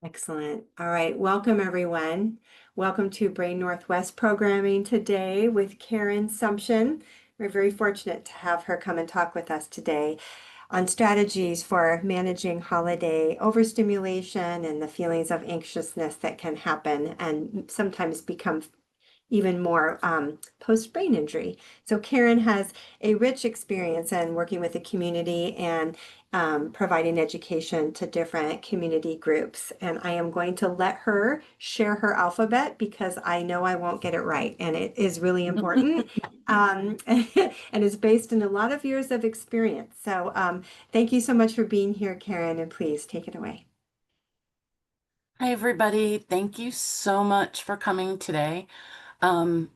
Excellent. All right. Welcome, everyone. Welcome to Brain Northwest programming today with Caren Sumption. We're very fortunate to have her come and talk with us today on strategies for managing holiday overstimulation and the feelings of anxiousness that can happen and sometimes become even more post-brain injury. So Caren has a rich experience in working with the community and providing education to different community groups. And I am going to let her share her alphabet because I know I won't get it right. And it is really important and is based in a lot of years of experience. So thank you so much for being here, Caren, and please take it away. Hi, everybody. Thank you so much for coming today. Um,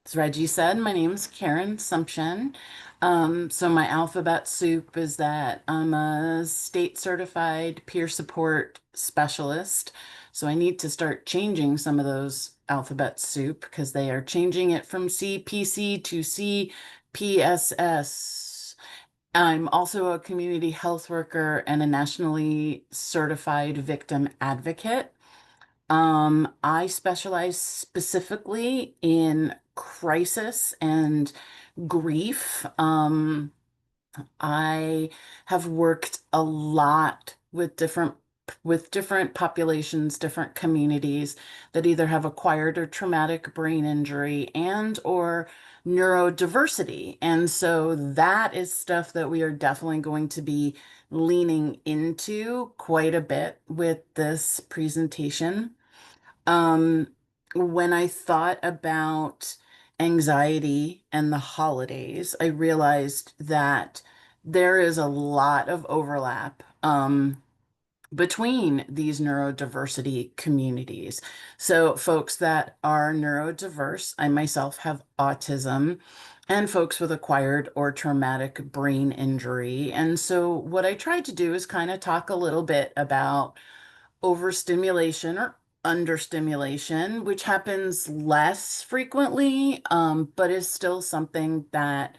as Reggie said, my name is Caren Sumption. So my alphabet soup is that I'm a state certified peer support specialist. So I need to start changing some of those alphabet soup because they are changing it from CPC to CPSS. I'm also a community health worker and a nationally certified victim advocate. I specialize specifically in crisis and grief. I have worked a lot with different populations, different communities that either have acquired or traumatic brain injury and or neurodiversity. And so that is stuff that we are definitely going to be leaning into quite a bit with this presentation. Um, when I thought about anxiety and the holidays, I realized that there is a lot of overlap between these neurodiversity communities. So, folks that are neurodiverse, I myself have autism, and folks with acquired or traumatic brain injury. And so, what I tried to do is kind of talk a little bit about overstimulation or understimulation, which happens less frequently, but is still something that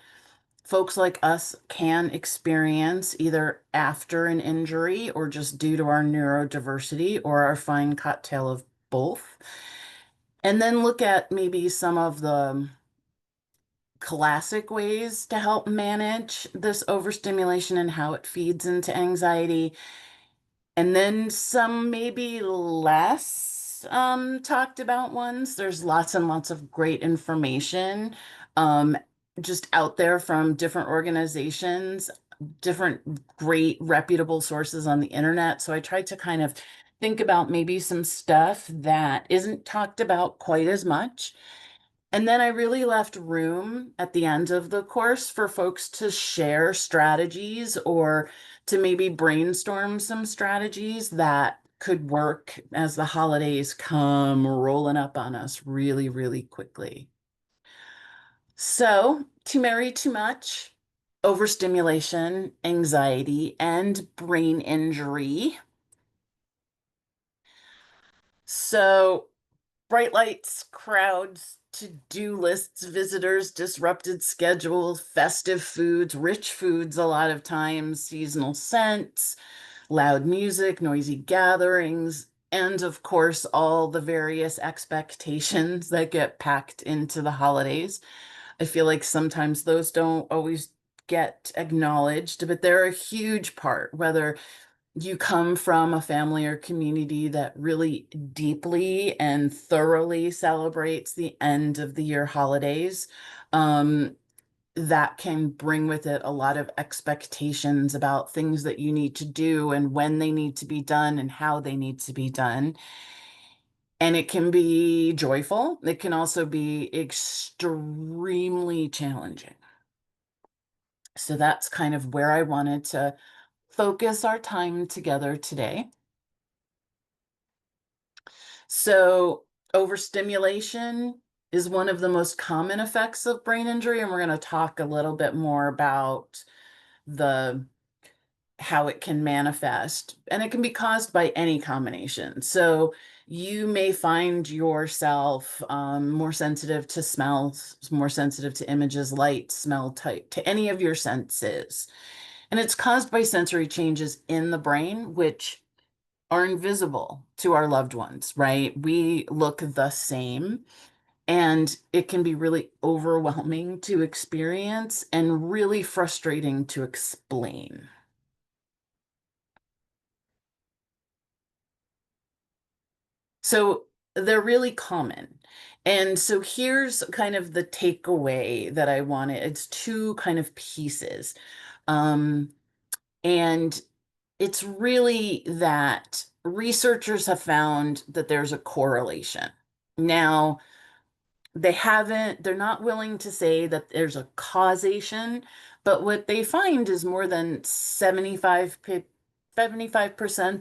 folks like us can experience either after an injury or just due to our neurodiversity or our fine cocktail of both. And then look at maybe some of the classic ways to help manage this overstimulation and how it feeds into anxiety. And then some maybe less talked about ones. There's lots and lots of great information um, just out there from different organizations, different great reputable sources on the internet. So I tried to kind of think about maybe some stuff that isn't talked about quite as much. And then I really left room at the end of the course for folks to share strategies or to maybe brainstorm some strategies that could work as the holidays come rolling up on us really, really quickly. So, too merry, too much, overstimulation, anxiety, and brain injury. So, bright lights, crowds, to-do lists, visitors, disrupted schedules, festive foods, rich foods a lot of times, seasonal scents, loud music, noisy gatherings, and of course, all the various expectations that get packed into the holidays. I feel like sometimes those don't always get acknowledged, but they're a huge part, whether you come from a family or community that really deeply and thoroughly celebrates the end of the year holidays, um, that can bring with it a lot of expectations about things that you need to do and when they need to be done and how they need to be done. And it can be joyful. It can also be extremely challenging. So that's kind of where I wanted to focus our time together today. So, overstimulation is one of the most common effects of brain injury, and we're going to talk a little bit more about the how it can manifest. And it can be caused by any combination. So, you may find yourself more sensitive to smells, more sensitive to images, light, smell, type, to any of your senses. And it's caused by sensory changes in the brain, which are invisible to our loved ones, right? We look the same, and it can be really overwhelming to experience and really frustrating to explain. So they're really common. And so here's kind of the takeaway that I wanted. It's two kind of pieces. Um, and it's really that researchers have found that there's a correlation. Now, they're not willing to say that there's a causation, but what they find is more than 75%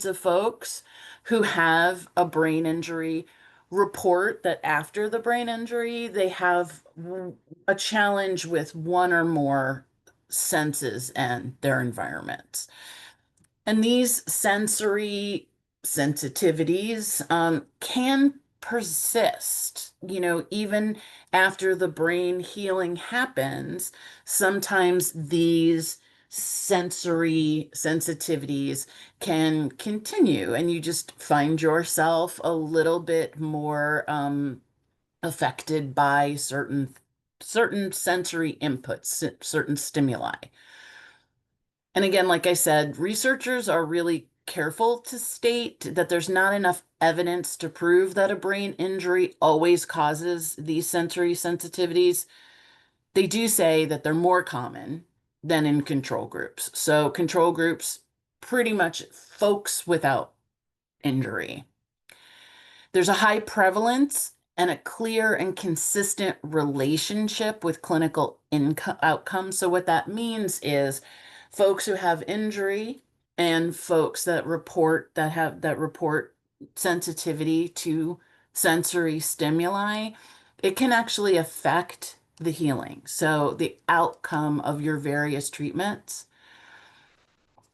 of folks who have a brain injury report that after the brain injury, they have a challenge with one or more senses and their environments. And these sensory sensitivities can persist, even after the brain healing happens. Sometimes these sensory sensitivities can continue, and you just find yourself a little bit more affected by certain sensory inputs, certain stimuli. And again, like I said, researchers are really careful to state that there's not enough evidence to prove that a brain injury always causes these sensory sensitivities. They do say that they're more common than in control groups. So, control groups, pretty much folks without injury. There's a high prevalence and a clear and consistent relationship with clinical outcomes. So what that means is folks who have injury and folks that report sensitivity to sensory stimuli, it can actually affect the healing. So the outcome of your various treatments,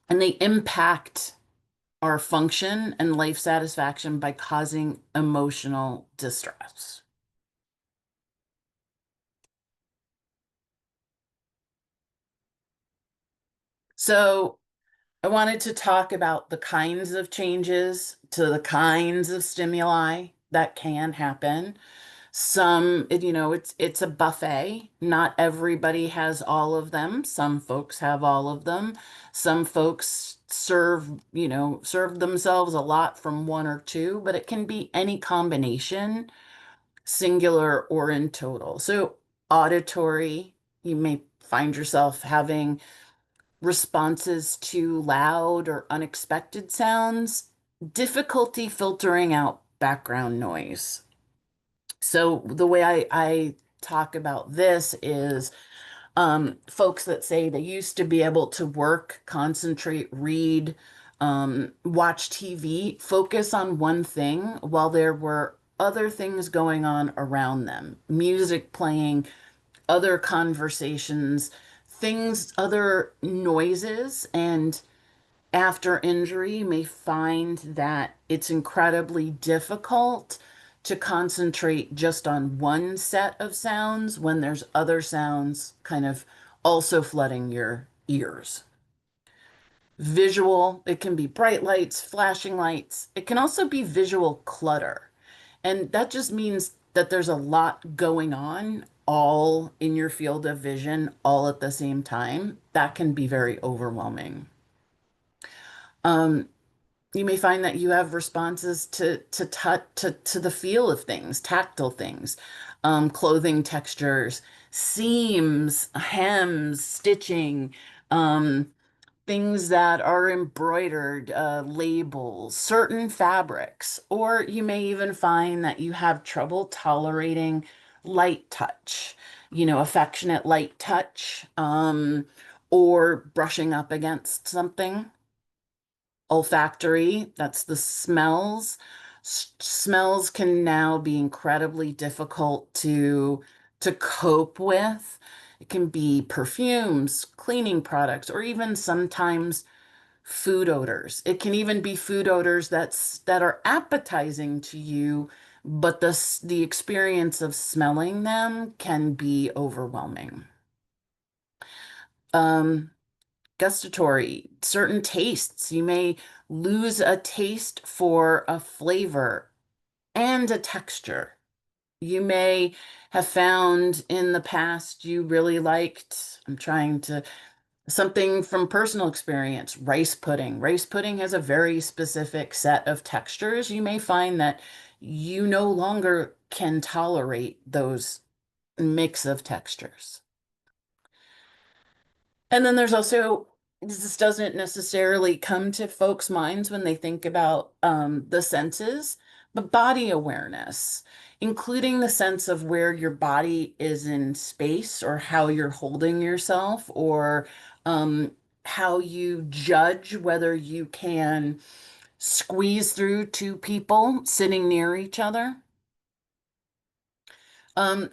and they impact our function and life satisfaction by causing emotional distress. So, I wanted to talk about the kinds of changes to the kinds of stimuli that can happen. It's a buffet. Not everybody has all of them. Some folks have all of them. Some folks serve themselves a lot from one or two, but it can be any combination, singular or in total. So auditory, you may find yourself having responses to loud or unexpected sounds, difficulty filtering out background noise. So the way I talk about this is folks that say they used to be able to work, concentrate, read, watch TV, focus on one thing while there were other things going on around them, music playing, other conversations, other noises. And after injury, you may find that it's incredibly difficult to concentrate just on one set of sounds when there's other sounds kind of also flooding your ears. Visual, it can be bright lights, flashing lights. It can also be visual clutter. And that just means that there's a lot going on all in your field of vision all at the same time. That can be very overwhelming. Um, you may find that you have responses to touch to the feel of things, tactile things, clothing textures, seams, hems, stitching, um, things that are embroidered, labels, certain fabrics, or you may even find that you have trouble tolerating light touch, affectionate light touch, or brushing up against something. Olfactory, that's the smells. Smells can now be incredibly difficult to cope with. It can be perfumes, cleaning products, or even sometimes food odors. It can even be food odors that are appetizing to you, but the experience of smelling them can be overwhelming. Um, Gustatory, certain tastes. You may lose a taste for a flavor and a texture. You may have found in the past you really liked, I'm trying to, something from personal experience, rice pudding. Rice pudding has a very specific set of textures. You may find that you no longer can tolerate those mix of textures. And then there's also, this doesn't necessarily come to folks' minds when they think about the senses, but body awareness, including the sense of where your body is in space or how you're holding yourself or um, how you judge whether you can squeeze through two people sitting near each other.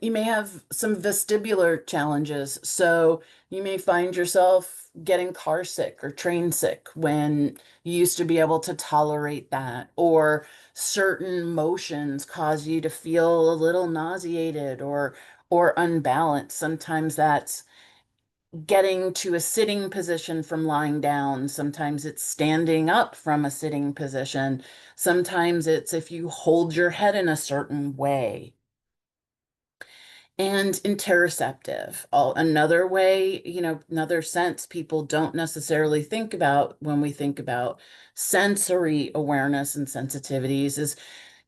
You may have some vestibular challenges. So you may find yourself getting car sick or train sick when you used to be able to tolerate that, or certain motions cause you to feel a little nauseated or unbalanced. Sometimes that's getting to a sitting position from lying down. Sometimes it's standing up from a sitting position. Sometimes it's if you hold your head in a certain way. And interoceptive, another way, another sense people don't necessarily think about when we think about sensory awareness and sensitivities is,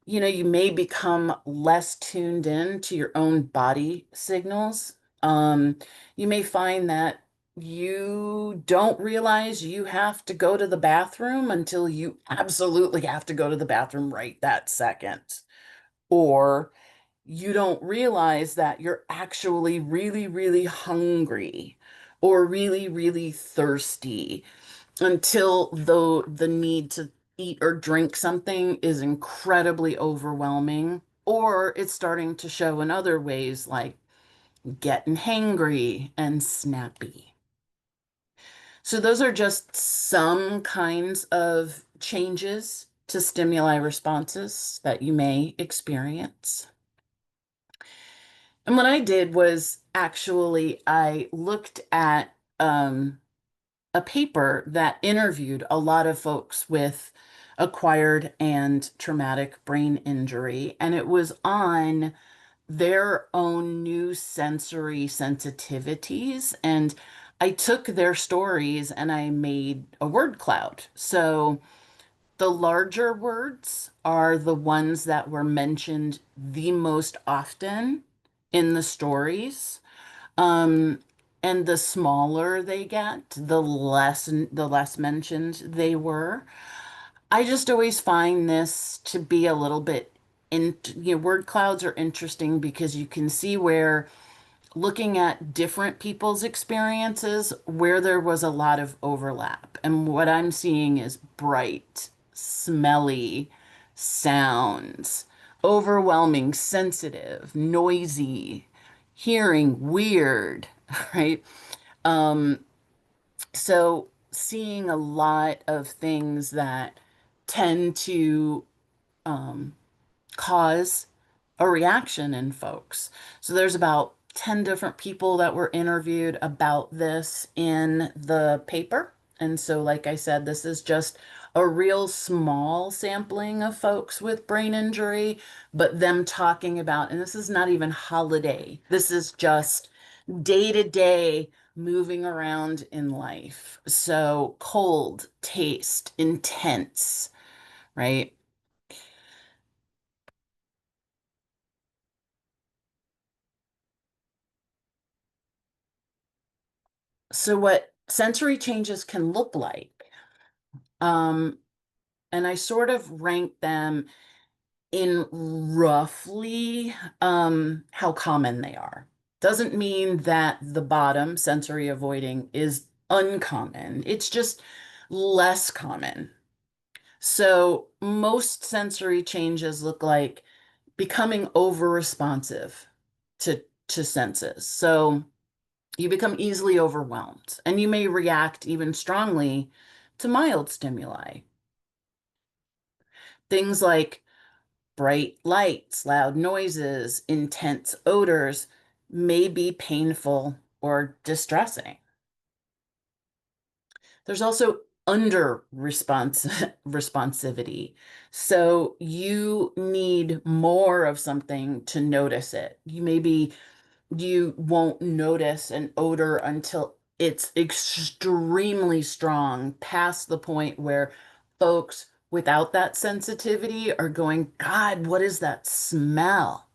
you may become less tuned in to your own body signals. Um, you may find that you don't realize you have to go to the bathroom until you absolutely have to go to the bathroom right that second. Or you don't realize that you're actually really, really hungry or really, really thirsty until the need to eat or drink something is incredibly overwhelming, or it's starting to show in other ways like getting hangry and snappy. So those are just some kinds of changes to stimuli responses that you may experience. And what I did was actually I looked at a paper that interviewed a lot of folks with acquired and traumatic brain injury, and it was on their own new sensory sensitivities. And I took their stories and I made a word cloud. So the larger words are the ones that were mentioned the most often in the stories. Um, and the smaller they get, the less mentioned they were. I just always find this to be a little bit word clouds are interesting because you can see where looking at different people's experiences where there was a lot of overlap. And what I'm seeing is bright, smelly sounds, overwhelming, sensitive, noisy, hearing weird, right? Um, so seeing a lot of things that tend to um, cause a reaction in folks. So there's about 10 different people that were interviewed about this in the paper. And so, like I said, this is just a real small sampling of folks with brain injury, but them talking about, and this is not even holiday, this is just day to day moving around in life. So cold, taste, intense, right? So what sensory changes can look like, um, and I sort of rank them in roughly how common they are. Doesn't mean that the bottom, sensory avoiding, is uncommon. It's just less common. So most sensory changes look like becoming over responsive to senses. So you become easily overwhelmed, and you may react even strongly to mild stimuli. Things like bright lights, loud noises, intense odors may be painful or distressing. There's also under responsivity. So you need more of something to notice it. You won't notice an odor until it's extremely strong, past the point where folks without that sensitivity are going, God, what is that smell?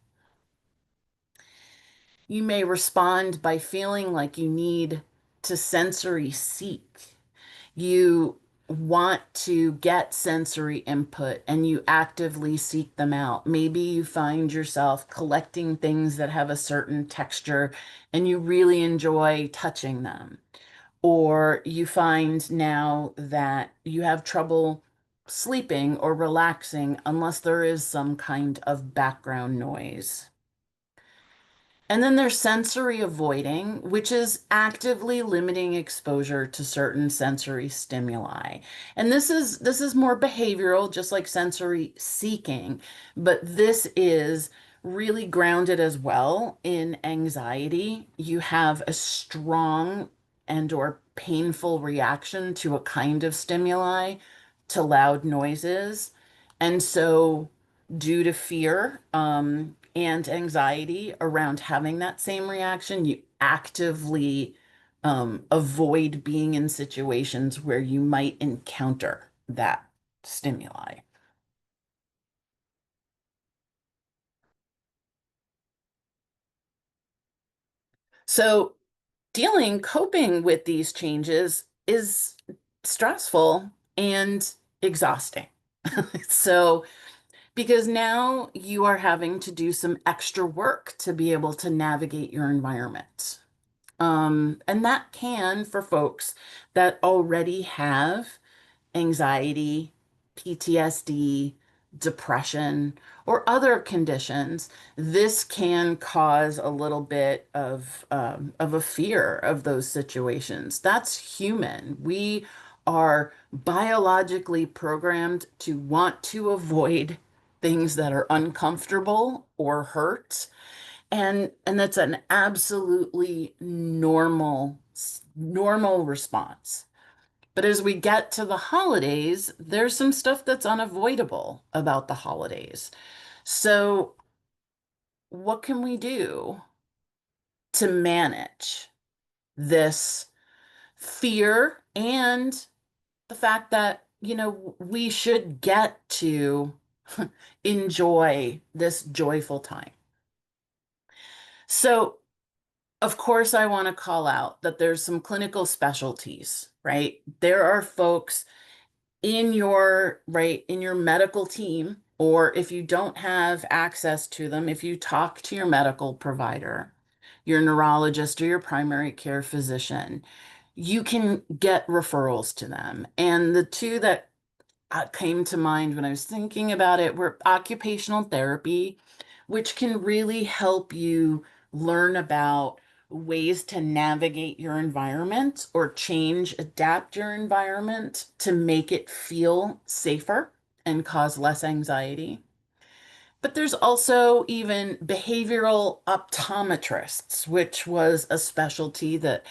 You may respond by feeling like you need to sensory seek. You want to get sensory input and you actively seek them out. Maybe you find yourself collecting things that have a certain texture and you really enjoy touching them. Or you find now that you have trouble sleeping or relaxing unless there is some kind of background noise. And then there's sensory avoiding, which is actively limiting exposure to certain sensory stimuli. And this is more behavioral, just like sensory seeking, but this is really grounded as well in anxiety. You have a strong and or painful reaction to a kind of stimuli, to loud noises. And so due to fear, and anxiety around having that same reaction, you actively avoid being in situations where you might encounter that stimuli. So, coping with these changes is stressful and exhausting. So, because now you are having to do some extra work to be able to navigate your environment. And that can, for folks that already have anxiety, PTSD, depression, or other conditions, this can cause a little bit of a fear of those situations. That's human. We are biologically programmed to want to avoid things that are uncomfortable or hurt. And that's an absolutely normal response. But as we get to the holidays, there's some stuff that's unavoidable about the holidays. So, what can we do to manage this fear and the fact that, we should get to enjoy this joyful time? So, of course, I want to call out that there's some clinical specialties, right? There are folks in your medical team, or if you don't have access to them, if you talk to your medical provider, your neurologist or your primary care physician, you can get referrals to them. And the two that came to mind when I was thinking about it were occupational therapy, which can really help you learn about ways to navigate your environment or adapt your environment to make it feel safer and cause less anxiety. But there's also even behavioral optometrists, which was a specialty that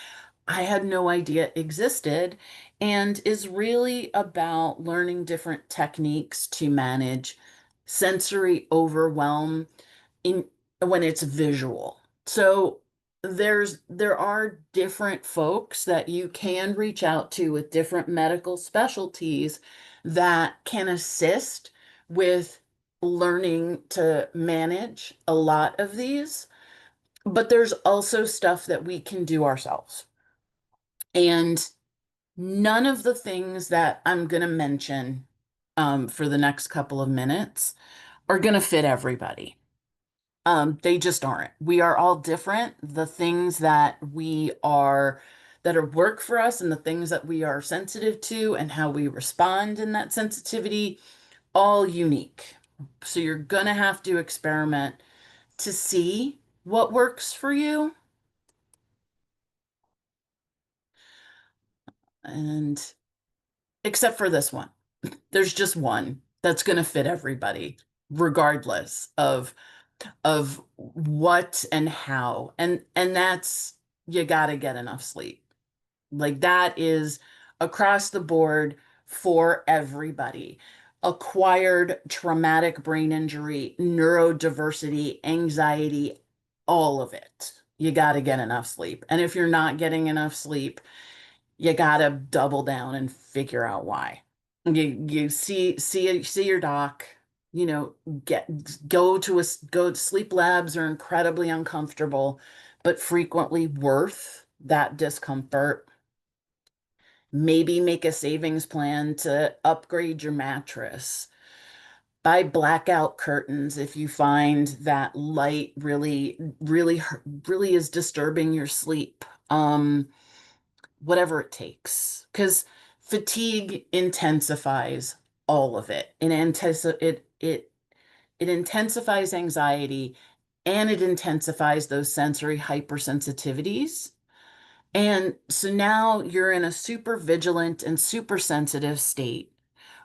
I had no idea existed and is really about learning different techniques to manage sensory overwhelm in when it's visual. So there are different folks that you can reach out to with different medical specialties that can assist with learning to manage a lot of these, but there's also stuff that we can do ourselves. And none of the things that I'm going to mention for the next couple of minutes are going to fit everybody. They just aren't. We are all different. The things that are work for us and the things that we are sensitive to and how we respond in that sensitivity, all unique. So you're gonna have to experiment to see what works for you. And except for this one, there's just one that's gonna fit everybody, regardless of what and how. And that's, you got to get enough sleep. Like that is across the board for everybody. Acquired traumatic brain injury, neurodiversity, anxiety, all of it. You got to get enough sleep. And if you're not getting enough sleep, you got to double down and figure out why. You see your doc, you know, get go to sleep labs are incredibly uncomfortable, but frequently worth that discomfort. Maybe make a savings plan to upgrade your mattress. Buy blackout curtains if you find that light really is disturbing your sleep. Whatever it takes, because fatigue intensifies all of it. It intensifies anxiety, and it intensifies those sensory hypersensitivities. And so now you're in a super vigilant and super sensitive state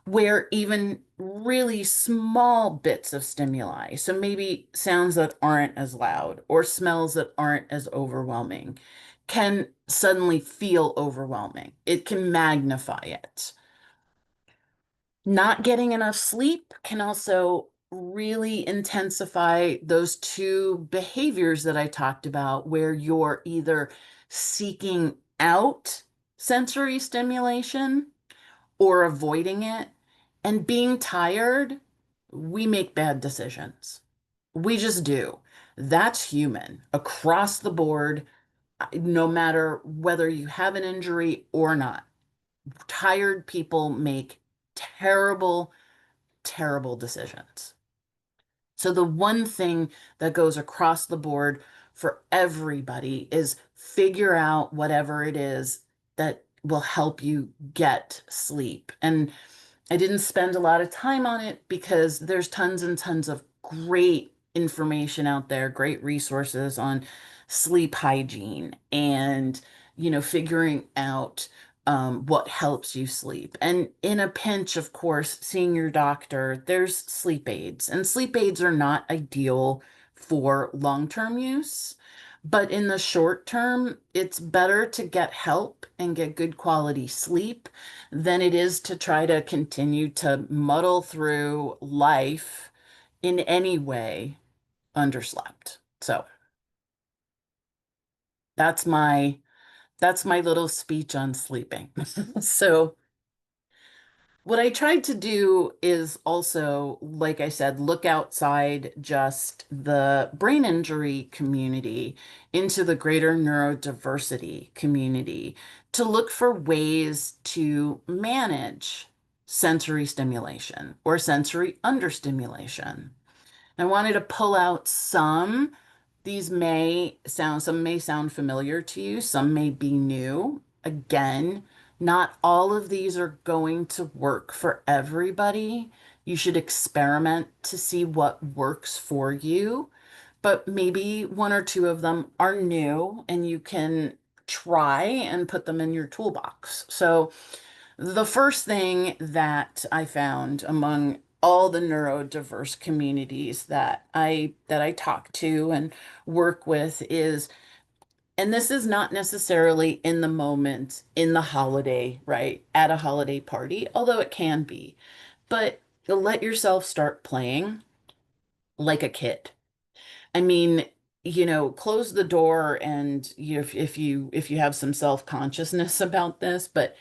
where even really small bits of stimuli, so maybe sounds that aren't as loud or smells that aren't as overwhelming, can suddenly feel overwhelming. It can magnify it. Not getting enough sleep can also really intensify those two behaviors that I talked about, where you're either seeking out sensory stimulation or avoiding it. And being tired, we make bad decisions. We just do. That's human across the board, no matter whether you have an injury or not. Tired people make terrible, terrible decisions. So the one thing that goes across the board for everybody is figure out whatever it is that will help you get sleep. And I didn't spend a lot of time on it because there's tons and tons of great information out there, great resources on sleep hygiene and, figuring out what helps you sleep. And in a pinch, of course, seeing your doctor, there's sleep aids, and sleep aids are not ideal for long-term use. But in the short term, it's better to get help and get good quality sleep than it is to try to continue to muddle through life in any way underslept. So that's my that's my little speech on sleeping. So what I tried to do is also, like I said, look outside just the brain injury community into the greater neurodiversity community to look for ways to manage sensory stimulation or sensory understimulation. I wanted to pull out some. Some may sound familiar to you, some may be new. Again, not all of these are going to work for everybody. You should experiment to see what works for you, but maybe one or two of them are new and you can try and put them in your toolbox. So the first thing that I found among all the neurodiverse communities that I talk to and work with is, and this is not necessarily in the moment, in the holiday, right? At a holiday party, although it can be, but let yourself start playing like a kid. I mean, close the door and if you have some self-consciousness about this, but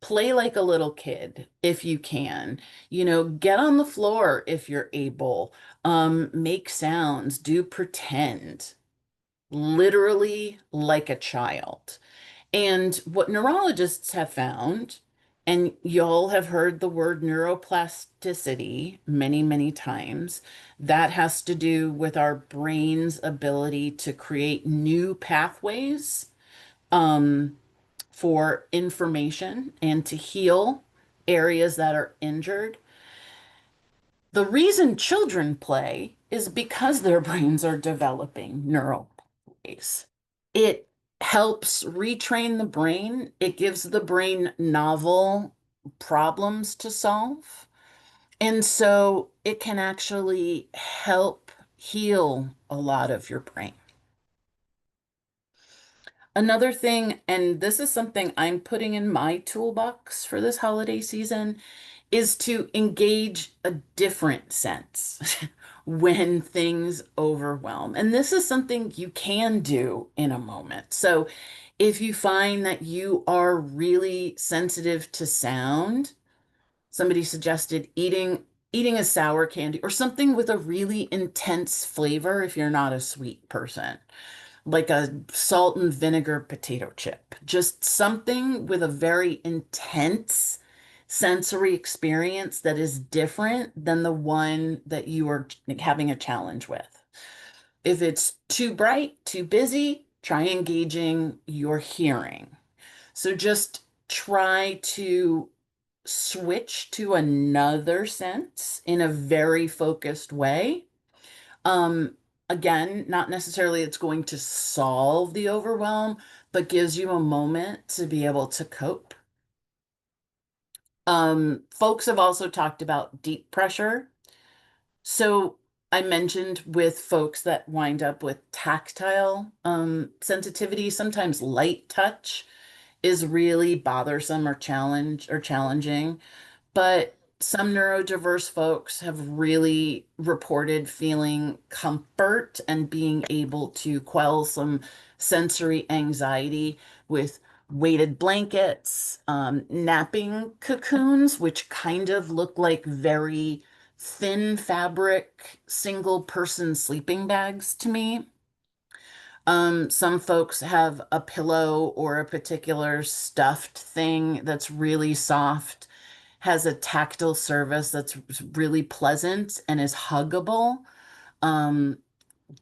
play like a little kid if you can. Get on the floor if you're able. Make sounds, do pretend, literally like a child. And what neurologists have found, and y'all have heard the word neuroplasticity many, many times, that has to do with our brain's ability to create new pathways. Um, for information and to heal areas that are injured. The reason children play is because their brains are developing neural pathways. It helps retrain the brain, it gives the brain novel problems to solve. And so it can actually help heal a lot of your brain. Another thing, and this is something I'm putting in my toolbox for this holiday season, is to engage a different sense when things overwhelm. And this is something you can do in a moment. So if you find that you are really sensitive to sound, somebody suggested eating a sour candy or something with a really intense flavor if you're not a sweet person, like a salt and vinegar potato chip. Just something with a very intense sensory experience that is different than the one that you are having a challenge with. If it's too bright, too busy, try engaging your hearing. So just try to switch to another sense in a very focused way. Um, Again, not necessarily it's going to solve the overwhelm, but gives you a moment to be able to cope. Folks have also talked about deep pressure. So I mentioned with folks that wind up with tactile sensitivity, sometimes light touch is really bothersome or challenging. But some neurodiverse folks have really reported feeling comfort and being able to quell some sensory anxiety with weighted blankets, napping cocoons, which kind of look like very thin fabric, single person sleeping bags to me. Some folks have a pillow or a particular stuffed thing that's really soft, has a tactile surface that's really pleasant and is huggable. Um,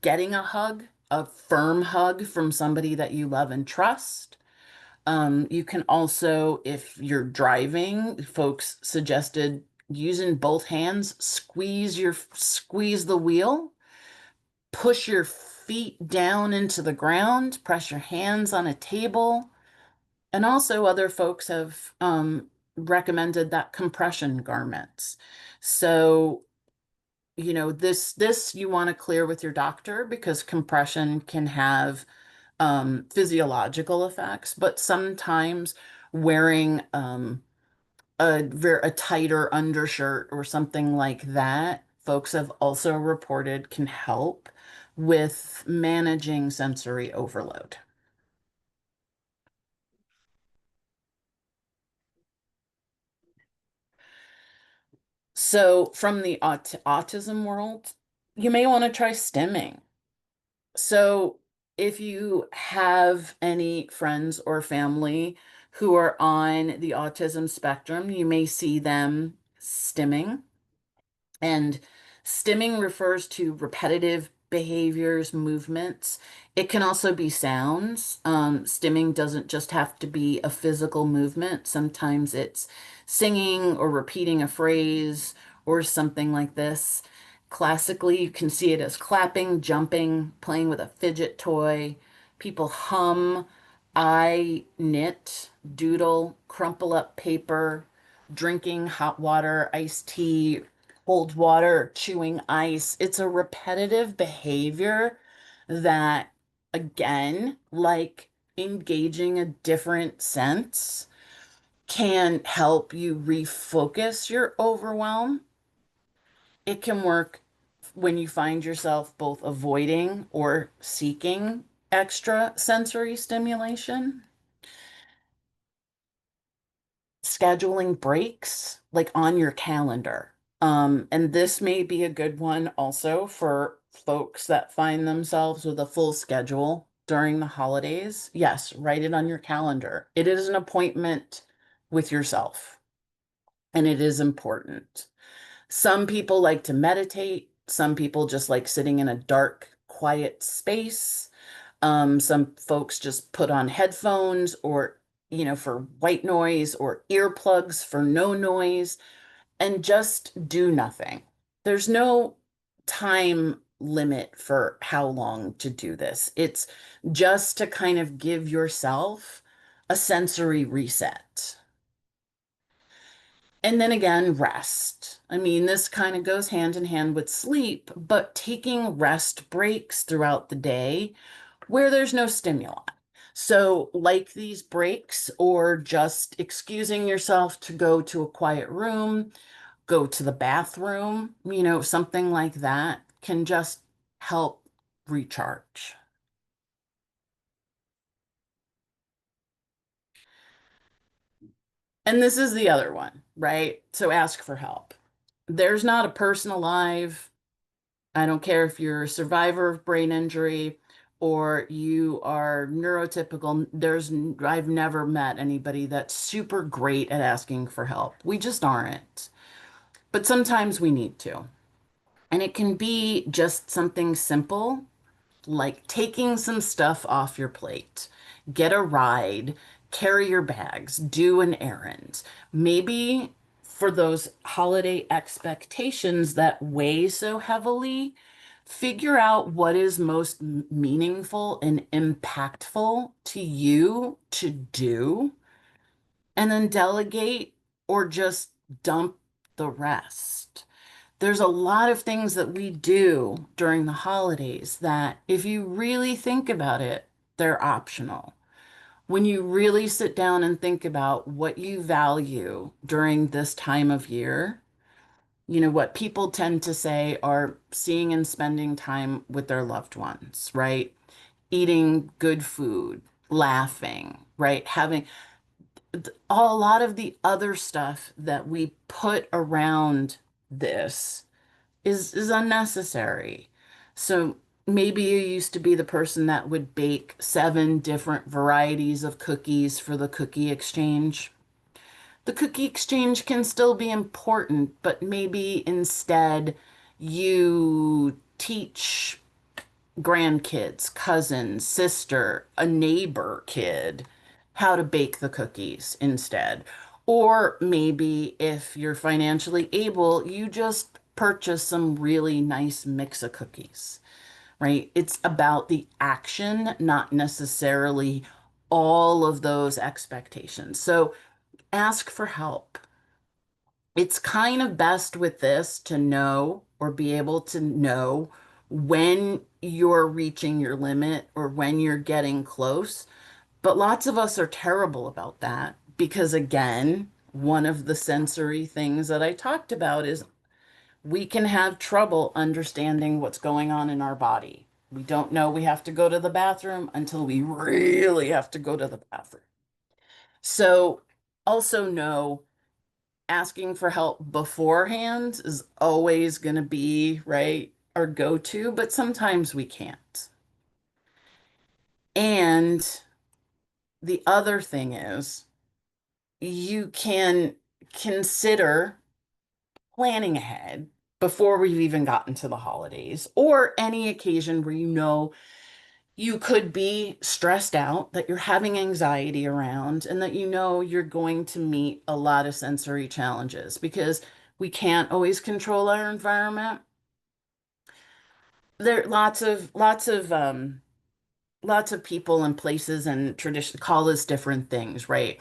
Getting a hug, a firm hug from somebody that you love and trust. You can also, if you're driving, folks suggested using both hands, squeeze the wheel, push your feet down into the ground, press your hands on a table. And also other folks have recommended that compression garments. So, this you want to clear with your doctor because compression can have physiological effects, but sometimes wearing a tighter undershirt or something like that, folks have also reported can help with managing sensory overload. So, from the autism world, you may want to try stimming. So, if you have any friends or family who are on the autism spectrum, you may see them stimming. And stimming refers to repetitive behaviors, movements. It can also be sounds. Stimming doesn't just have to be a physical movement. Sometimes it's singing or repeating a phrase or something like this. Classically, you can see it as clapping, jumping, playing with a fidget toy. People hum, I knit, doodle, crumple up paper, drinking hot water, iced tea, cold water, chewing ice. It's a repetitive behavior that, again, like engaging a different sense, can help you refocus your overwhelm. It can work when you find yourself both avoiding or seeking extra sensory stimulation. Scheduling breaks like on your calendar. And this may be a good one also for folks that find themselves with a full schedule during the holidays. Yes, write it on your calendar. It is an appointment with yourself, and it is important. Some people like to meditate. Some people just like sitting in a dark, quiet space. Some folks just put on headphones or, for white noise or earplugs for no noise and just do nothing. There's no time limit for how long to do this. It's just to kind of give yourself a sensory reset. And then again, rest. I mean, this kind of goes hand in hand with sleep, but taking rest breaks throughout the day where there's no stimuli. So, like these breaks, or just excusing yourself to go to a quiet room, go to the bathroom, something like that can just help recharge. And this is the other one, right? So, ask for help. There's not a person alive. I don't care if you're a survivor of brain injury or you are neurotypical. I've never met anybody that's super great at asking for help. We just aren't. But sometimes we need to. And it can be just something simple like taking some stuff off your plate, get a ride, carry your bags, do an errand. Maybe for those holiday expectations that weigh so heavily, figure out what is most meaningful and impactful to you to do, and then delegate or just dump the rest. There's a lot of things that we do during the holidays that, if you really think about it, they're optional. When you really sit down and think about what you value during this time of year, what people tend to say are seeing and spending time with their loved ones, right? Eating good food, laughing, right? Having a lot of the other stuff that we put around this is unnecessary. So maybe you used to be the person that would bake 7 different varieties of cookies for the cookie exchange. The cookie exchange can still be important, but maybe instead you teach grandkids, cousins, sister, a neighbor kid how to bake the cookies instead. Or maybe if you're financially able, you just purchase some really nice mix of cookies, right? It's about the action, not necessarily all of those expectations. So ask for help. It's kind of best with this to know or be able to know when you're reaching your limit or when you're getting close. But lots of us are terrible about that because, again, one of the sensory things that I talked about is we can have trouble understanding what's going on in our body. We don't know we have to go to the bathroom until we really have to go to the bathroom. So, also know asking for help beforehand is always going to be, right, our go-to, but sometimes we can't. And the other thing is you can consider planning ahead before we've even gotten to the holidays or any occasion where you could be stressed out, that you're having anxiety around, and that you're going to meet a lot of sensory challenges because we can't always control our environment. There are lots of people and places and tradition call this different things, right?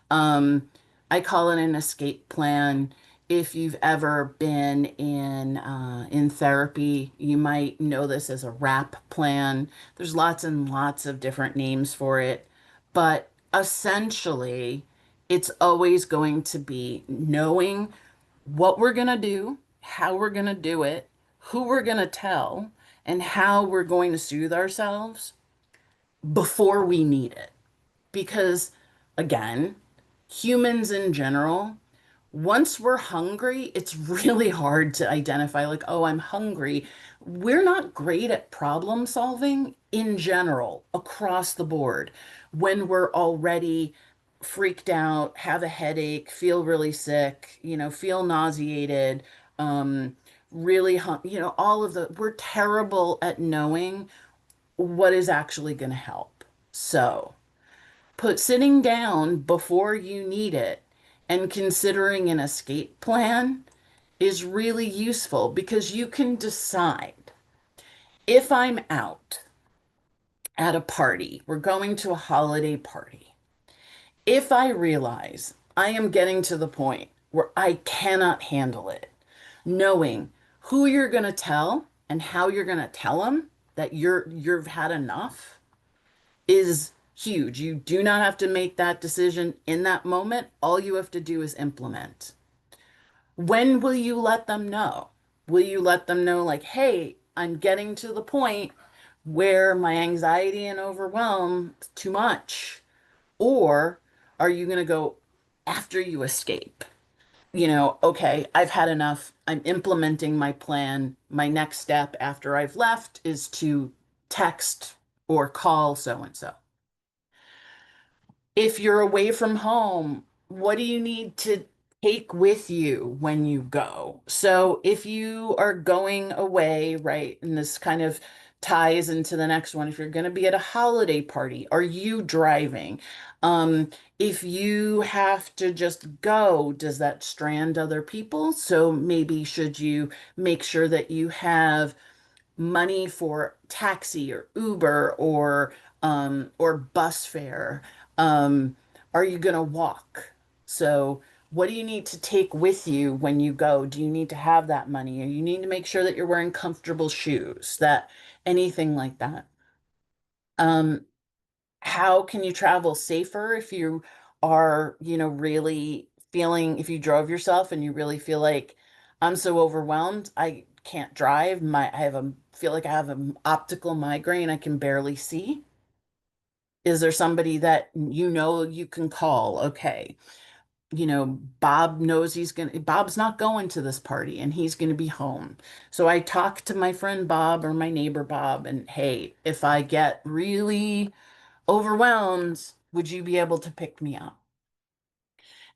Um, I call it an escape plan. If you've ever been in therapy, you might know this as a wrap plan. There's lots and lots of different names for it, but essentially, it's always going to be knowing what we're going to do, how we're going to do it, who we're going to tell, and how we're going to soothe ourselves before we need it. Because, again, humans in general, once we're hungry, it's really hard to identify, like, oh, I'm hungry. We're not great at problem solving in general, across the board, when we're already freaked out, have a headache, feel really sick, feel nauseated, um, all of we're terrible at knowing what is actually going to help. So, put sitting down before you need it and considering an escape plan is really useful because you can decide, if I'm out at a party, we're going to a holiday party. If I realize I am getting to the point where I cannot handle it, knowing who you're going to tell and how you're going to tell them that you've had enough is Huge. You do not have to make that decision in that moment. All you have to do is implement. When will you let them know? Will you let them know, like, hey, I'm getting to the point where my anxiety and overwhelm is too much? Or are you going to go after you escape? Okay, I've had enough. I'm implementing my plan. My next step after I've left is to text or call so and so. If you're away from home, what do you need to take with you when you go? So if you are going away, right, and this kind of ties into the next one, if you're going to be at a holiday party, are you driving? If you have to just go, does that strand other people? So maybe should you make sure that you have money for taxi or Uber or bus fare? Um, are you going to walk? So what do you need to take with you when you go? Do you need to have that money? Or you need to make sure that you're wearing comfortable shoes, that anything like that. Um, how can you travel safer if you are, really feeling, if you drove yourself and you really feel like I'm so overwhelmed, I can't drive. Feel like I have an optical migraine, I can barely see. Is there somebody that you can call? Okay. Bob's not going to this party and he's gonna be home. So I talk to my friend Bob or my neighbor Bob and hey, if I get really overwhelmed, would you be able to pick me up?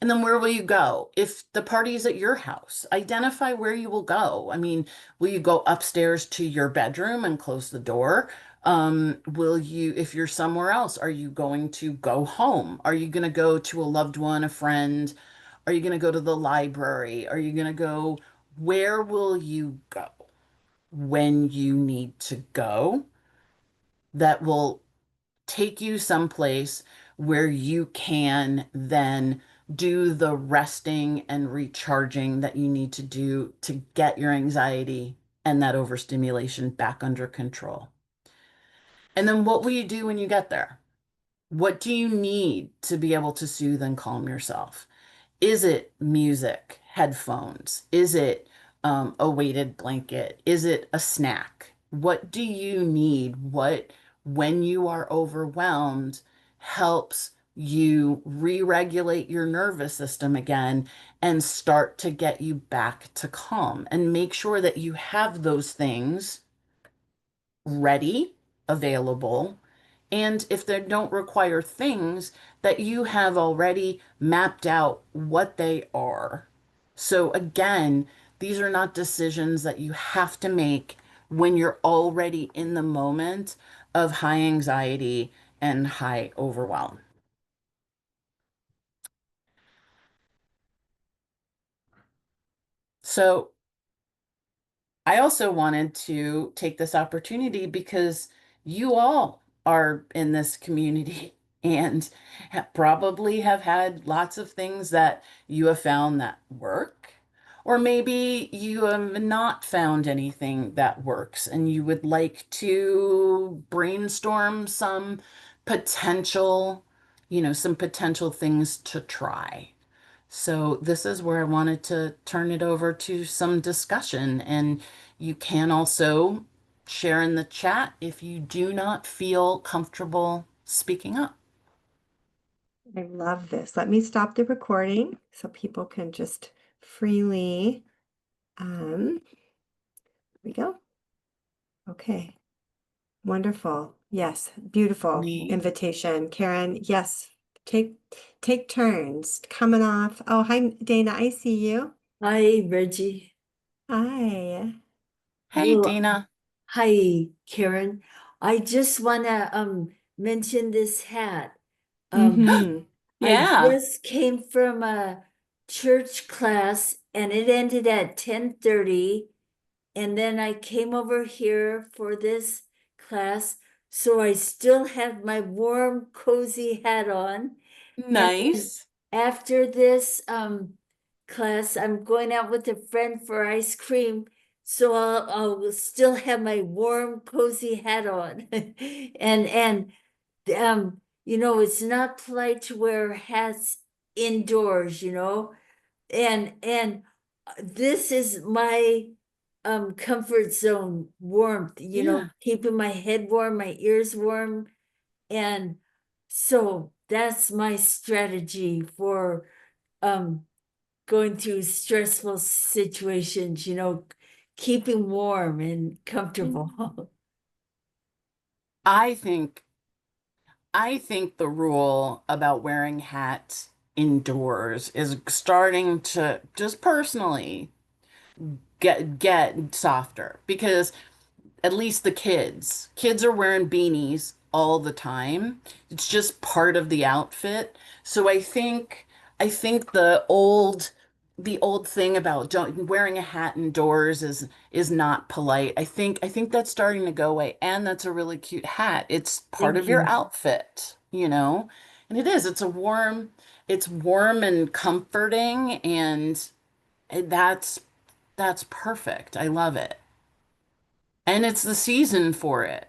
And then where will you go? If the party is at your house, identify where you will go. I mean, will you go upstairs to your bedroom and close the door? If you're somewhere else, are you going to go home? Are you going to go to a loved one, a friend? Are you going to go to the library? Are you going to go? Where will you go when you need to go? That will take you someplace where you can then do the resting and recharging that you need to do to get your anxiety and that overstimulation back under control. And then what will you do when you get there? What do you need to be able to soothe and calm yourself? Is it music, headphones? Is it a weighted blanket? Is it a snack? What do you need? When you are overwhelmed, helps you re-regulate your nervous system again and start to get you back to calm? And make sure that you have those things ready, available, and if they don't require things, that you have already mapped out what they are. So again, these are not decisions that you have to make when you're already in the moment of high anxiety and high overwhelm. So I also wanted to take this opportunity because you all are in this community and probably have had lots of things that you have found that work. Or maybe you have not found anything that works and you would like to brainstorm potential, some potential things to try. So this is where I wanted to turn it over to some discussion. And you can also share in the chat if you do not feel comfortable speaking up. I love this. Let me stop the recording so people can just freely, here we go. Okay, wonderful. Yes, beautiful Neat. invitation. Caren, yes, take take turns coming off. Oh, hi, Dana, I see you. Hi, Reggie. Hi. Hey, Well, Dina. hi, Caren. I just wanna mention this hat. Um, Mm-hmm. I Yeah, just came from a church class and it ended at 10:30. And then I came over here for this class. So I still have my warm, cozy hat on. And then nice. after this class, I'm going out with a friend for ice cream. So I'll still have my warm, cozy hat on. And it's not polite to wear hats indoors, and this is my comfort zone warmth, Yeah. keeping my head warm, my ears warm. And so that's my strategy for um going through stressful situations, keeping warm and comfortable. I think I think the rule about wearing hats indoors is starting to just personally get softer because at least the kids are wearing beanies all the time. It's just part of the outfit. So I think the old thing about don't wearing a hat indoors is not polite. I think that's starting to go away, and that's a really cute hat. It's part of Thank your you. outfit, you know? And it is. It's warm and comforting, and that's perfect. I love it. And it's the season for it.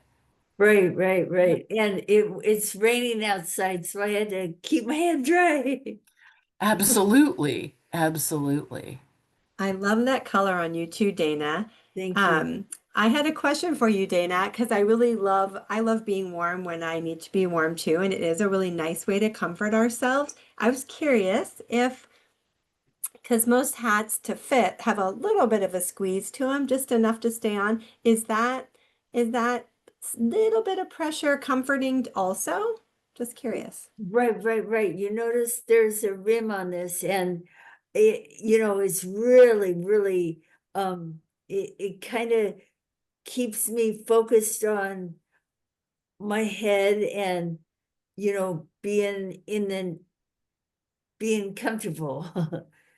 Right, right, right. And it's raining outside, so I had to keep my head dry. Absolutely. Absolutely. I love that color on you too, Dana. Thank you. Um, I had a question for you, Dana, because I love being warm when I need to be warm too, and it is a really nice way to comfort ourselves. I was curious if, because most hats to fit have a little bit of a squeeze to them, just enough to stay on. Is that little bit of pressure comforting also? Just curious. Right, right, right. You notice there's a rim on this, and it's really, really, it kind of keeps me focused on my head and, being comfortable.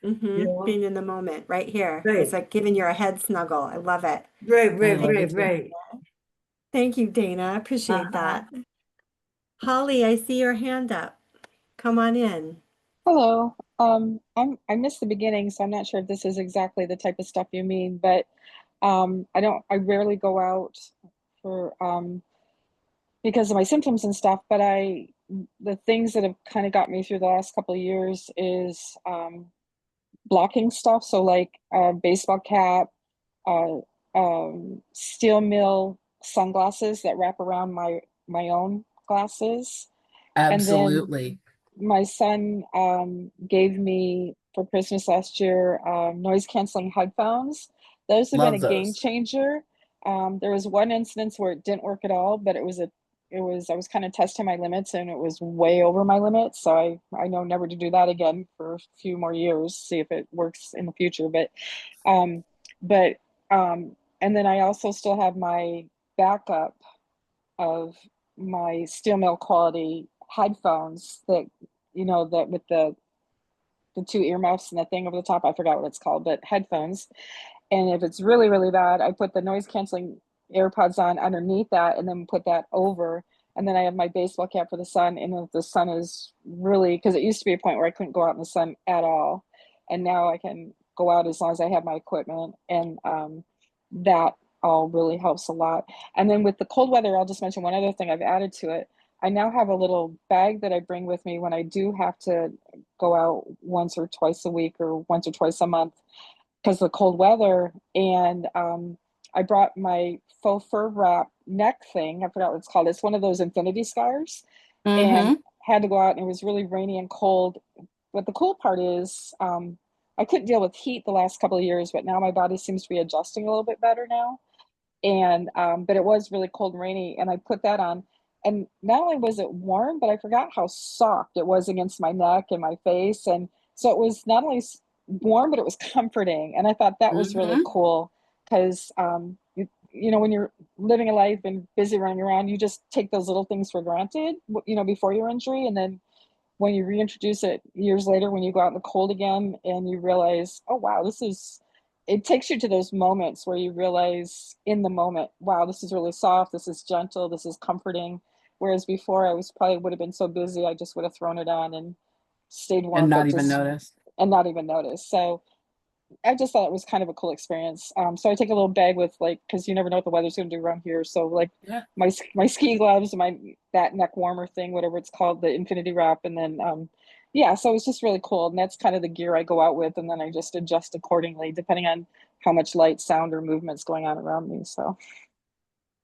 Being in the moment right here. It's Right, like giving your a head snuggle. I love it. right, I right, love Thank it right, too. right. Thank you, Dana. I appreciate Uh-huh. that. Holly, I see your hand up. Come on in. Hello. I missed the beginning, so I'm not sure if this is exactly the type of stuff you mean, but I rarely go out for because of my symptoms and stuff, but the things that have kind of got me through the last couple of years is blocking stuff. So like a baseball cap, uh, steel mill sunglasses that wrap around my own glasses, and then Absolutely. my son gave me for Christmas last year noise canceling headphones. Those have been a Love game those. changer. There was one instance where it didn't work at all, but I was kind of testing my limits and it was way over my limits. So I know never to do that again for a few more years, see if it works in the future. Um, but and then I also still have my backup of my steel mill quality headphones that that with the two earmuffs and the thing over the top. I forgot what it's called, but headphones. And if it's really, really bad, I put the noise canceling AirPods on underneath that and then put that over. And then I have my baseball cap for the sun. And if the sun is really, because it used to be a point where I couldn't go out in the sun at all. And now I can go out as long as I have my equipment. And that all really helps a lot. And then with the cold weather, I'll just mention one other thing I've added to it. I now have a little bag that I bring with me when I do have to go out once or twice a week or once or twice a month because of the cold weather. And I brought my faux fur wrap neck thing. I forgot what it's called. It's one of those infinity scarves, and Mm-hmm. had to go out, and it was really rainy and cold. But the cool part is, I couldn't deal with heat the last couple of years, but now my body seems to be adjusting a little bit better now. And but it was really cold and rainy, and I put that on. And not only was it warm, but I forgot how soft it was against my neck and my face. And so it was not only warm, but it was comforting. And I thought that was really Mm-hmm. cool because when you're living a life and busy running around, you just take those little things for granted, before your injury. And then when you reintroduce it years later, when you go out in the cold again and you realize, oh, wow, it takes you to those moments where you realize in the moment, wow, this is really soft, this is gentle, this is comforting. Whereas before I was probably would have been so busy, I just would have thrown it on and stayed And warm, not but even just, notice. and not even notice. So I just thought it was kind of a cool experience. So I take a little bag with like, because you never know what the weather's going to do around here. So like Yeah. my ski gloves, my that neck warmer thing, whatever it's called, the infinity wrap, and then yeah. So it was just really cool, and that's kind of the gear I go out with, and then I just adjust accordingly depending on how much light, sound, or movement's going on around me. So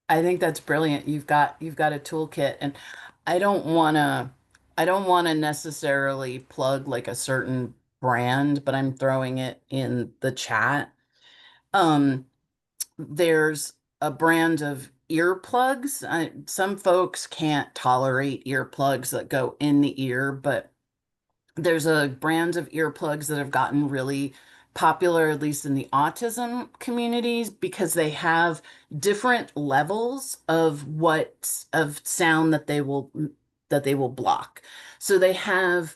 I think that's brilliant. You've got a toolkit, and I don't wanna I don't wanna necessarily plug like a certain brand, but I'm throwing it in the chat. Um, there's a brand of earplugs. Some folks can't tolerate earplugs that go in the ear, but there's a brand of earplugs that have gotten really popular, at least in the autism communities, because they have different levels of what of sound that they will block. So they have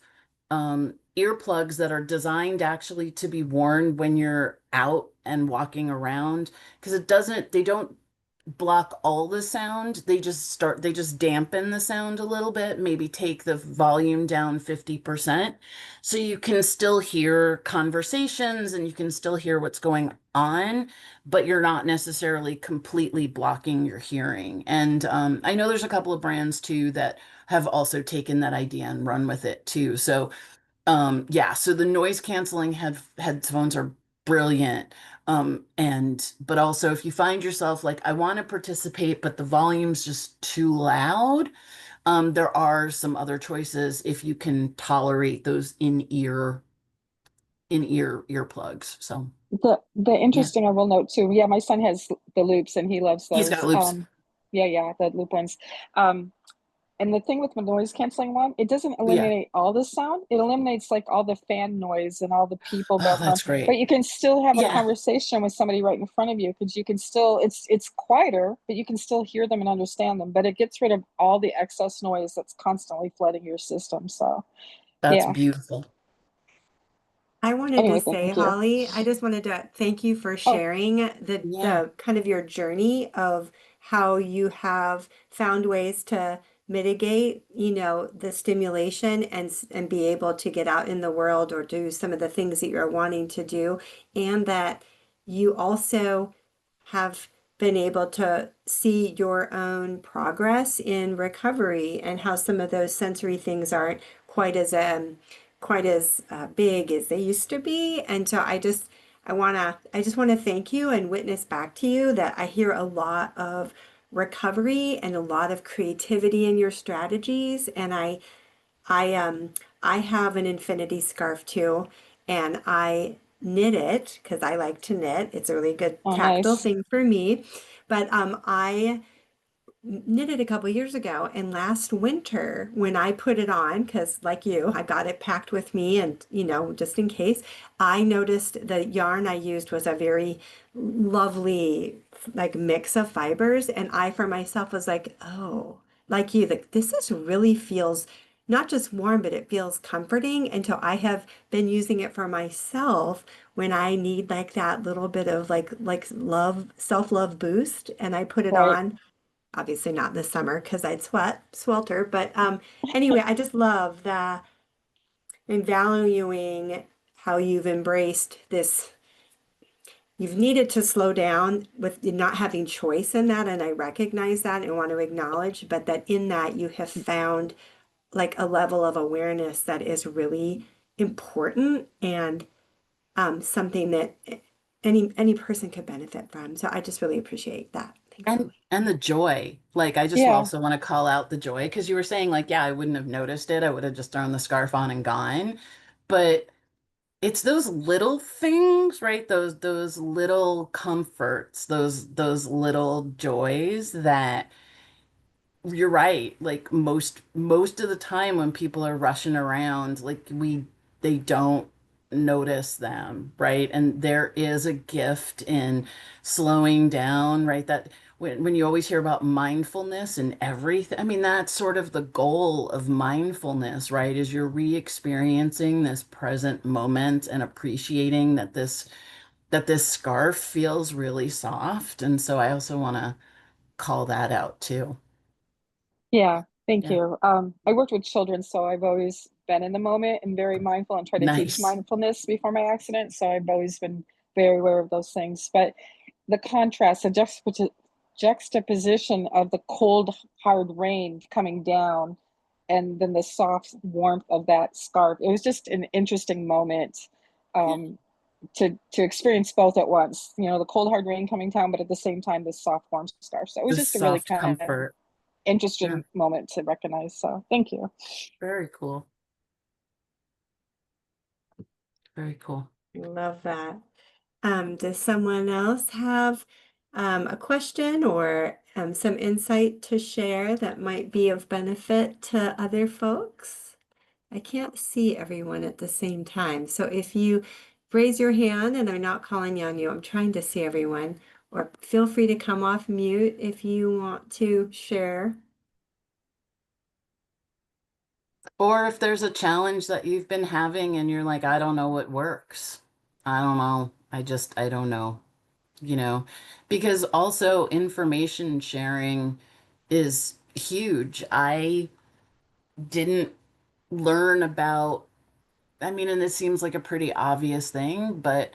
earplugs that are designed actually to be worn when you're out and walking around, because they don't block all the sound. They just dampen the sound a little bit, maybe take the volume down 50%. So you can still hear conversations and you can still hear what's going on, but you're not necessarily completely blocking your hearing. And I know there's a couple of brands too that have also taken that idea and run with it too. So yeah, so the noise canceling headphones are brilliant. And but also if you find yourself like, I want to participate, but the volume's just too loud, there are some other choices if you can tolerate those in ear earplugs. So the yeah, interesting I will note too. Yeah, my son has the loops and he loves he's got those. loops. Yeah, yeah, the loop ones. Um, And the thing with the noise canceling one, it doesn't Yeah. eliminate all the sound. It eliminates like all the fan noise and all the people Oh, background. that's But great. you can still have a Yeah, conversation with somebody right in front of you because you can still it's quieter, but you can still hear them and understand them. But it gets rid of all the excess noise that's constantly flooding your system. So that's yeah. beautiful. I wanted to Anyway, say, thank you. Holly, I just wanted to thank you for Oh, sharing Yeah. the kind of your journey of how you have found ways to mitigate, the stimulation and be able to get out in the world or do some of the things that you're wanting to do, and that you also have been able to see your own progress in recovery and how some of those sensory things aren't quite as big as they used to be. And so I just want to thank you and witness back to you that I hear a lot of recovery and a lot of creativity in your strategies. And I have an infinity scarf too, and I knit it because I like to knit. It's a really good oh, tactile nice. thing for me. But I knitted a couple years ago, and last winter when I put it on, because like you, I got it packed with me, and just in case, I noticed the yarn I used was a very lovely like mix of fibers, and I for myself was like, oh, like you, like this is really feels not just warm, but it feels comforting. And so I have been using it for myself when I need like that little bit of like love, self-love boost, and I put it Right. on. Obviously not in the summer because I'd swelter. But anyway, I just love the and valuing how you've embraced this. You've needed to slow down with not having choice in that, and I recognize that and want to acknowledge, but that in that you have found like a level of awareness that is really important and something that any person could benefit from. So I just really appreciate that. Thanks, And Holly. and the joy. Like I just Yeah. also want to call out the joy because you were saying like, yeah, I wouldn't have noticed it. I would have just thrown the scarf on and gone. But it's those little things, right? Those little comforts, those little joys that you're right. Like most of the time when people are rushing around, like they don't notice them, right? And there is a gift in slowing down, right? That when you always hear about mindfulness and everything, I mean, that's sort of the goal of mindfulness, right? Is you're re-experiencing this present moment and appreciating that this scarf feels really soft. And so I also want to call that out too. Yeah. Thank Yeah. you. I worked with children, so I've always been in the moment and very mindful and try to teach Nice. mindfulness before my accident. So I've always been very aware of those things. But the contrast, the juxtaposition of the cold, hard rain coming down and then the soft warmth of that scarf, it was just an interesting moment. Yeah. To experience both at once, you know, the cold hard rain coming down, but at the same time the soft warm scarf. So it was The just a really soft kind of comfort. Yeah, interesting moment to recognize. So thank you. very cool. Very cool. Love that. Does someone else have a question or some insight to share that might be of benefit to other folks? I can't see everyone at the same time. So if you raise your hand and they're not calling on you, I'm trying to see everyone, or feel free to come off mute if you want to share. Or if there's a challenge that you've been having and you're like, I don't know what works. I don't know. I don't know, you know, because also information sharing is huge. I didn't learn about, I mean, and this seems like a pretty obvious thing, but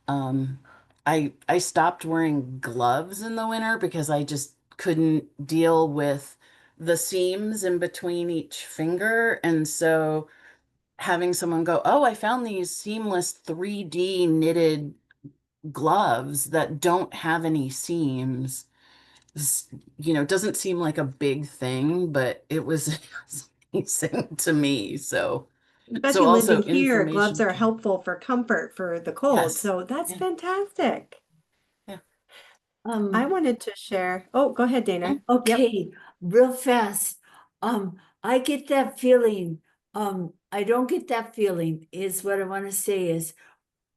um, I stopped wearing gloves in the winter because I just couldn't deal with the seams in between each finger. And so having someone go, "Oh, I found these seamless 3D knitted gloves that don't have any seams." s- doesn't seem like a big thing, but it was amazing to me. So Especially living also here, gloves information are sharing. helpful for comfort for the cold. Yes. So that's Yeah. fantastic. Yeah. I Um, wanted to share. Oh, go ahead, Dana. Yep. okay, real fast. I get that feeling. I don't get that feeling, is what I want to say is,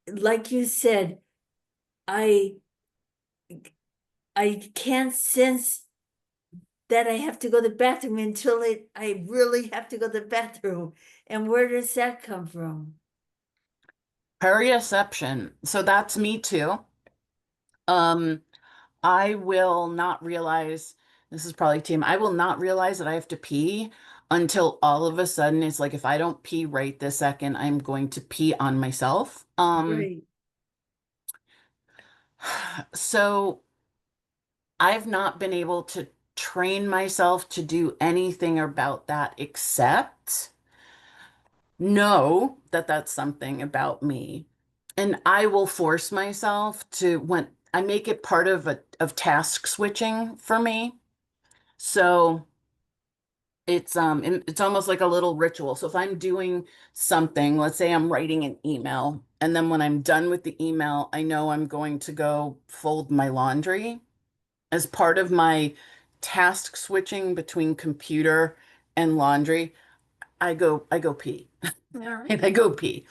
like you said, I I can't sense that I have to go to the bathroom until I really have to go to the bathroom. And where does that come from? Perioception. So that's me too. Um, I will not realize, this is probably team, I will not realize that I have to pee until all of a sudden it's like if I don't pee right this second, I'm going to pee on myself. Right. So I've not been able to train myself to do anything about that except know that that's something about me. And I will force myself to when I make it part of task switching for me. So it's almost like a little ritual. So if I'm doing something, let's say I'm writing an email, and then when I'm done with the email, I know I'm going to go fold my laundry as part of my task switching between computer and laundry. I go pee. All right, I go pee.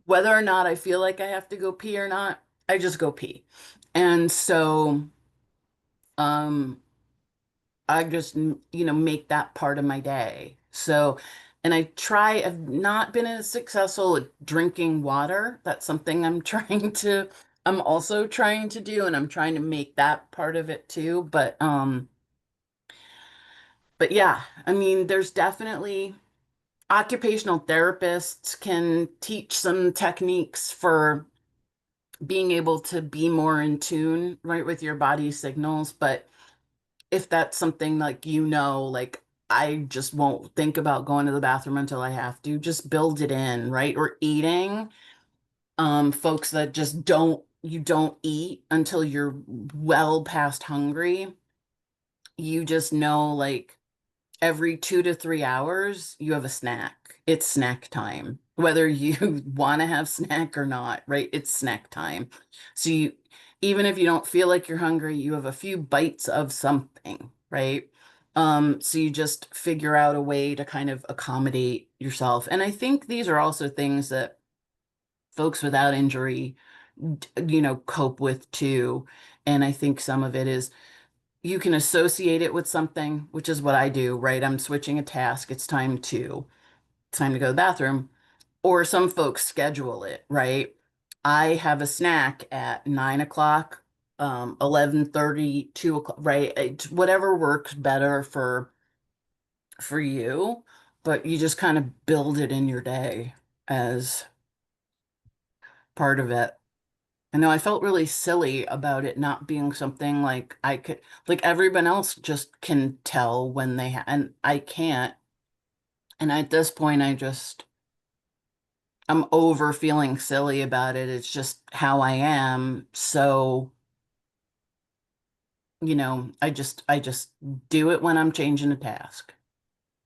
Whether or not I feel like I have to go pee or not, I just go pee. And so um I just, make that part of my day. So, and I've not been as successful at drinking water. That's something I'm also trying to do, and I'm trying to make that part of it too. But yeah, I mean, there's definitely occupational therapists can teach some techniques for being able to be more in tune, right, with your body signals. But if that's something like, like I just won't think about going to the bathroom until I have to, just build it in, right? Or eating. Folks that just you don't eat until you're well past hungry. You just know like every 2 to 3 hours, you have a snack. It's snack time, whether you want to have snack or not, right? It's snack time. So even if you don't feel like you're hungry, you have a few bites of something, right? So you just figure out a way to kind of accommodate yourself. And I think these are also things that folks without injury, cope with too. And I think some of it is you can associate it with something, which is what I do, right? I'm switching a task. It's time to go to the bathroom. Or some folks schedule it, right? I have a snack at 9 o'clock, 11:30, 2 o'clock, right? Whatever works better for you. but you just kind of build it in your day as part of it. I know I felt really silly about it not being something like I could, like everyone else just can tell when they and I can't. And at this point, I'm over feeling silly about it. It's just how I am. So, I just do it when I'm changing a task.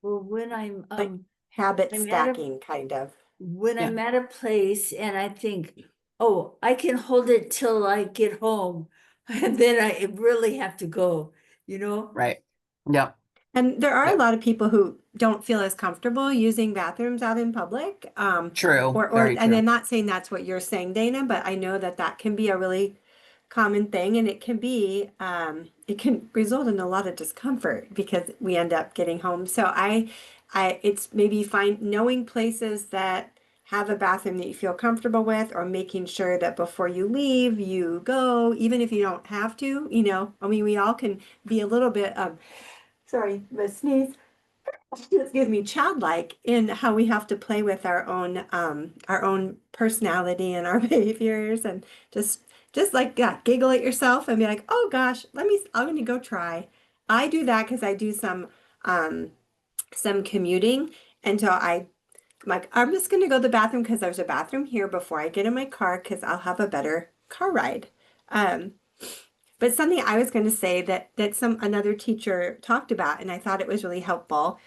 Well, when Like habit I'm stacking, kind of. when Yeah. I'm at a place and I think, oh, I can hold it till I get home, and then I really have to go, you know? Right. Yep. And there are a Yep. lot of people who don't feel as comfortable using bathrooms out in public. True. Or, Very and true. I'm not saying that's what you're saying, Dana, but I know that that can be a really common thing, and it can result in a lot of discomfort because we end up getting home. So it's maybe knowing places that have a bathroom that you feel comfortable with, or making sure that before you leave, you go, even if you don't have to, I mean, we all can be a little bit, sorry, the sneeze, excuse me, childlike in how we have to play with our own personality and our behaviors, and just like giggle at yourself and be like, oh gosh, I'm gonna go try. I do that because I do some commuting, and so I'm like, I'm just gonna go to the bathroom because there's a bathroom here before I get in my car because I'll have a better car ride. Um, but something I was going to say that another teacher talked about, and I thought it was really helpful,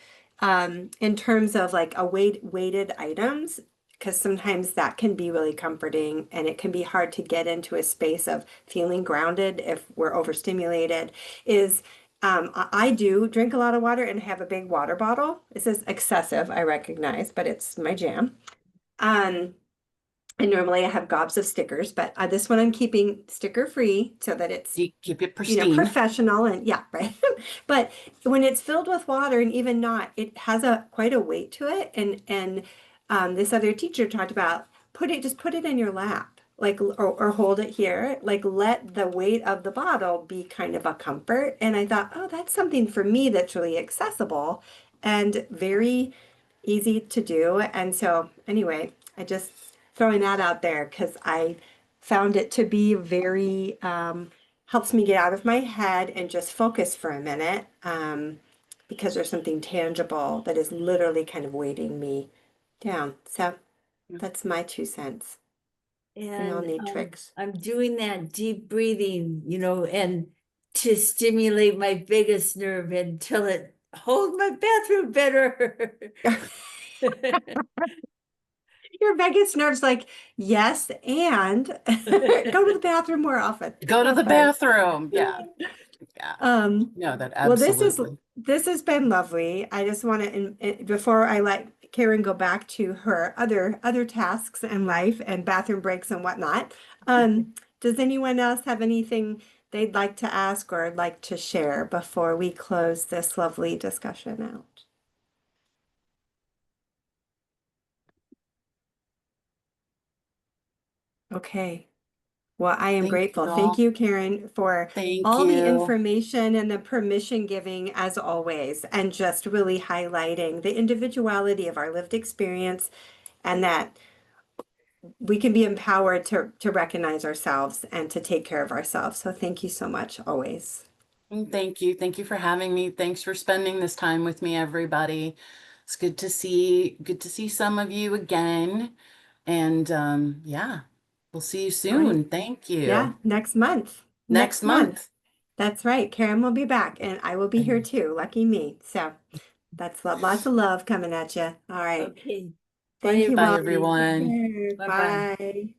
in terms of like weighted items, because sometimes that can be really comforting, and it can be hard to get into a space of feeling grounded if we're overstimulated. Is I do drink a lot of water and have a big water bottle. This is excessive, I recognize, but it's my jam. Um, and normally I have gobs of stickers, but this one I'm keeping sticker free so that it's, You keep it pristine. professional, and yeah, right. But when it's filled with water, and even not, it has quite a weight to it. And this other teacher talked about just put it in your lap, like, or hold it here, like let the weight of the bottle be kind of a comfort. And I thought, oh, that's something for me that's really accessible and very easy to do. And so anyway, I just throwing that out there because I found it to be very helps me get out of my head and just focus for a minute, because there's something tangible that is literally kind of weighting me down. So that's my 2 cents. We all And need tricks. I'm doing that deep breathing, and to stimulate my vagus nerve until it holds my bathroom better. Your vagus nerve's like, yes, and go to the bathroom more often. Go to the Okay. bathroom. Yeah. Yeah. Um, No, that well, absolutely. this has been lovely. I just want to, before I let Caren go back to her other tasks in life and bathroom breaks and whatnot, does anyone else have anything they'd like to ask or like to share before we close this lovely discussion out? Okay. Well, I am Thank grateful. you Thank all. you, Caren, for Thank all the you. information and the permission giving as always, and just really highlighting the individuality of our lived experience, and that we can be empowered to recognize ourselves and to take care of ourselves. So thank you so much, always. Thank you. Thank you for having me. Thanks for spending this time with me, everybody. It's good to see some of you again. And yeah, we'll see you All right. soon. Thank Yeah, you. next month. Next Next month. month. That's right. Caren will be back, and I will be here And too. Lucky me. So that's lots of love coming at you. All right. Okay. Bye, Thank you bye, all. everybody. Take everyone. care. Bye-bye. Bye.